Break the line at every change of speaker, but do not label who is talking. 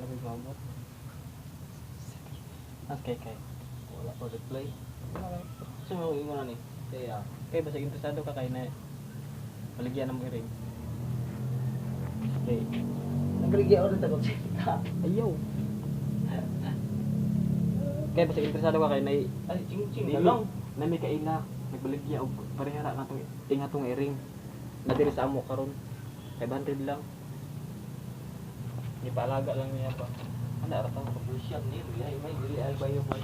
wala may mamot. Kay.
Wala ko reply.
Wala.
Kasi mo ingon na ni. Kaya
Kay basta interesado ka kay na baligyan mo ring. Okay.
nagligya ulit ako sa
Ayaw. Kay basta interesado ka kay na
ay ching
Dili.
na lang.
na may kaila nagbaligya og parehara natong ingatong iring. Na diri sa amo karon. 500 lang. Ipaalaga lang niya pa.
Ana ra tang pabusyan ni, may dili ay bayo mo.